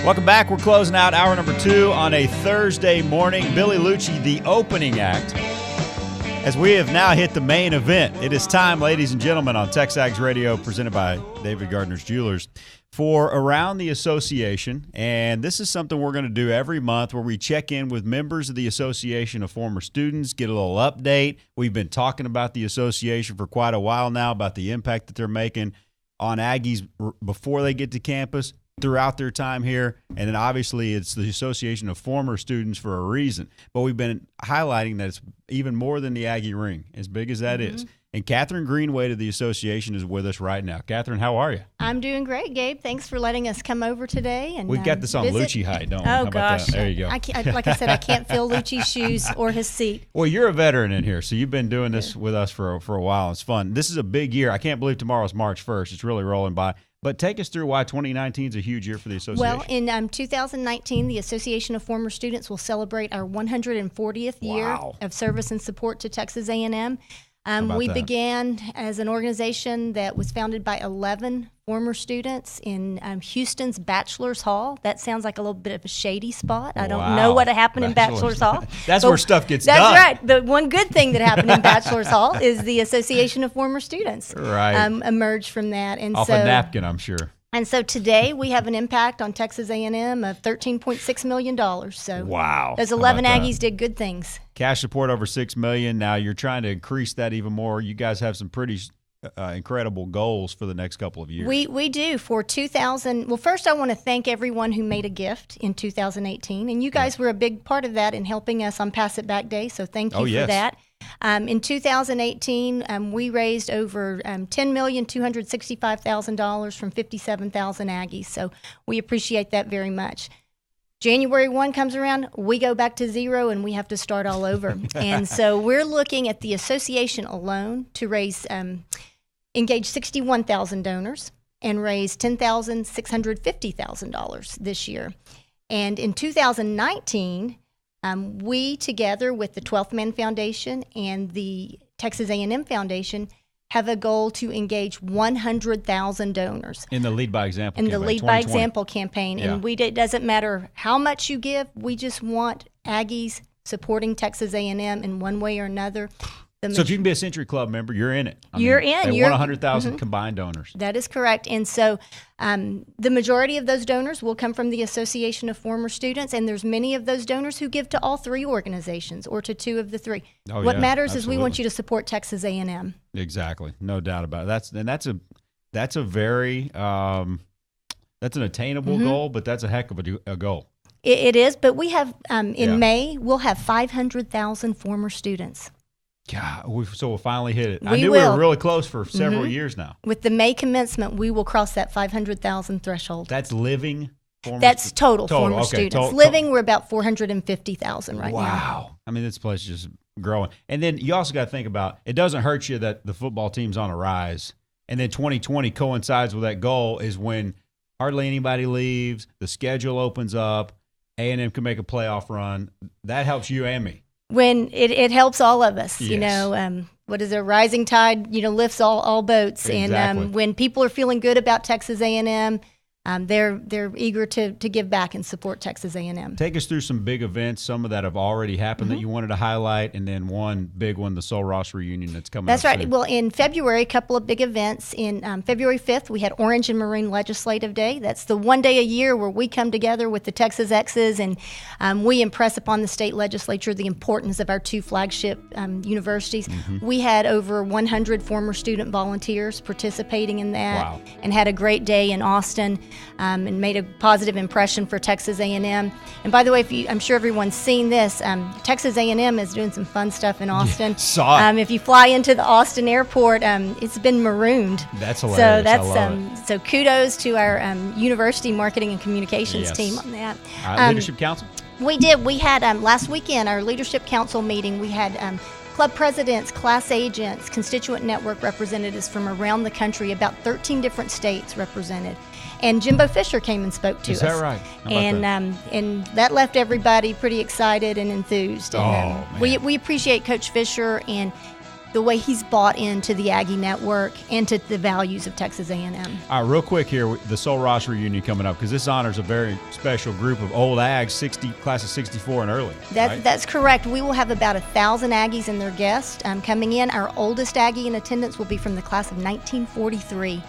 Welcome back. We're closing out hour number 2 on a Thursday morning. Billy Lucci, the opening act, as we have now hit the main event. It is time, ladies and gentlemen, on TexAgs Radio, presented by David Gardner's Jewelers, for Around the Association. And this is something we're going to do every month, where we check in with members of the Association of Former Students, get a little update. We've been talking about the association for quite a while now, about the impact that they're making on Aggies before they get to campus, throughout their time here, and then obviously it's the Association of Former Students for a reason. But we've been highlighting that it's even more than the Aggie ring, as big as that is. And Catherine Greenway of the association is with us right now. Catherine, how are you? I'm doing great, Gabe. Thanks for letting us come over today. And we've got this on Lucci height, don't we? Oh, gosh. There you go. Like I said, I can't fill Lucci's shoes or his seat. Well, you're a veteran in here, so you've been doing this with us for a while. It's fun. This is a big year. I can't believe tomorrow's March 1st. It's really rolling by. But take us through why 2019 is a huge year for the association. Well, in 2019, the Association of Former Students will celebrate our 140th year of service and support to Texas A&M. We began as an organization that was founded by 11 former students in Houston's Bachelor's Hall. That sounds like a little bit of a shady spot. I don't know what happened in Bachelor's Hall. That's where stuff gets done. That's right. The one good thing that happened in Bachelor's Hall is the Association of Former Students emerged from that. And off a napkin, I'm sure. And so today we have an impact on Texas A&M of $13.6 million. So those 11 Aggies did good things. Cash support over $6 million. Now you're trying to increase that even more. You guys have some pretty incredible goals for the next couple of years. We do for 2000. Well, first I want to thank everyone who made a gift in 2018, and you guys were a big part of that in helping us on Pass It Back Day. So thank you for that. In 2018, we raised over $10,265,000 from 57,000 Aggies. So we appreciate that very much. January 1 comes around, we go back to zero, and we have to start all over. And so we're looking at the association alone to engage 61,000 donors and raise $10,650,000 this year. And in 2019, we, together with the 12th Man Foundation and the Texas A&M Foundation, have a goal to engage 100,000 donors. In the Lead by Example campaign. In the Lead by Example campaign. Yeah. And it doesn't matter how much you give, we just want Aggies supporting Texas A&M in one way or another. So if you can be a Century Club member, you're in it. You're in. They want 100,000 combined donors. That is correct. And so the majority of those donors will come from the Association of Former Students, and there's many of those donors who give to all three organizations or to two of the three. What matters is we want you to support Texas A&M. Exactly. No doubt about it. That's a very that's an attainable goal, but that's a heck of a goal. It is, but we have in May, we'll have 500,000 former students. God, so we'll finally hit it. I knew we were really close for several years now. With the May commencement, we will cross that 500,000 threshold. That's living former That's total former students. Living, we're about 450,000 right now. Wow. I mean, this place is just growing. And then you also got to think about, it doesn't hurt you that the football team's on a rise. And then 2020 coincides with that goal, is when hardly anybody leaves, the schedule opens up, A&M can make a playoff run. That helps you and me. When it helps all of us, you know, what is a rising tide, lifts all boats. Exactly. And when people are feeling good about Texas A&M, they're eager to give back and support Texas A&M. Take us through some big events, some of that have already happened that you wanted to highlight, and then one big one, the Soul Ross reunion that's coming up. That's right. Soon. Well, in February, a couple of big events. In February 5th, we had Orange and Maroon Legislative Day. That's the one day a year where we come together with the Texas X's, and we impress upon the state legislature the importance of our two flagship universities. We had over 100 former student volunteers participating in that, and had a great day in Austin. And made a positive impression for Texas A&M. And by the way, I'm sure everyone's seen this. Texas A&M is doing some fun stuff in Austin. Yeah, saw it. If you fly into the Austin airport, it's been marooned. That's hilarious. So that's so kudos to our university marketing and communications team on that. Leadership Council. We did. We had last weekend our Leadership Council meeting. We had club presidents, class agents, constituent network representatives from around the country, about 13 different states represented. And Jimbo Fisher came and spoke to us. Is that right? And that left everybody pretty excited and enthused. And, we appreciate Coach Fisher, and the way he's bought into the Aggie Network and to the values of Texas A&M. All right, real quick here, the Soul Ross reunion coming up, because this honors a very special group of old Ags, class of 64 and early. Right? That's correct. We will have about 1,000 Aggies and their guests coming in. Our oldest Aggie in attendance will be from the class of 1943.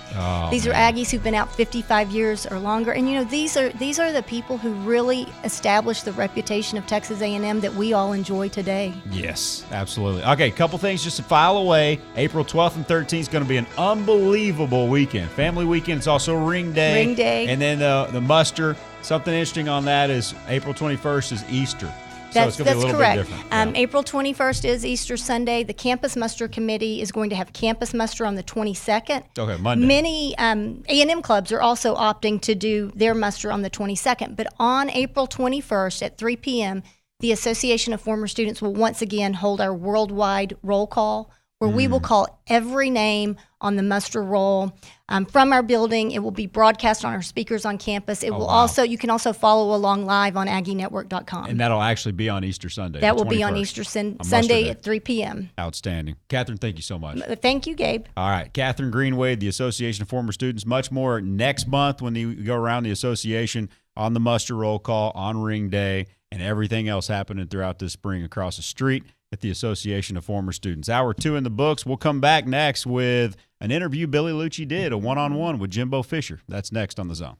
These are Aggies who've been out 55 years or longer, and these are the people who really established the reputation of Texas A&M that we all enjoy today. Yes, absolutely. Okay, couple things just to file away. April 12th and 13th is going to be an unbelievable weekend. Family weekend. It's also Ring Day. Ring Day. And then the muster. Something interesting on that is April 21st is Easter. So it's going to be a little correct. bit different. April 21st is Easter Sunday. The Campus Muster Committee is going to have Campus Muster on the 22nd. Okay, Monday. Many A&M clubs are also opting to do their muster on the 22nd. But on April 21st at 3 p.m., the Association of Former Students will once again hold our worldwide roll call, where we will call every name on the muster roll from our building. It will be broadcast on our speakers on campus. It will also, you can also follow along live on AggieNetwork.com. And that'll actually be on Easter Sunday. That will be on Easter Sunday at 3 p.m. Outstanding. Catherine, thank you so much. Thank you, Gabe. All right. Catherine Greenwade, the Association of Former Students. Much more next month when you go around the association on the muster roll call, on Ring Day, and everything else happening throughout this spring across the street at the Association of Former Students. Hour 2 in the books. We'll come back next with an interview Billy Lucci did, a one-on-one with Jimbo Fisher. That's next on The Zone.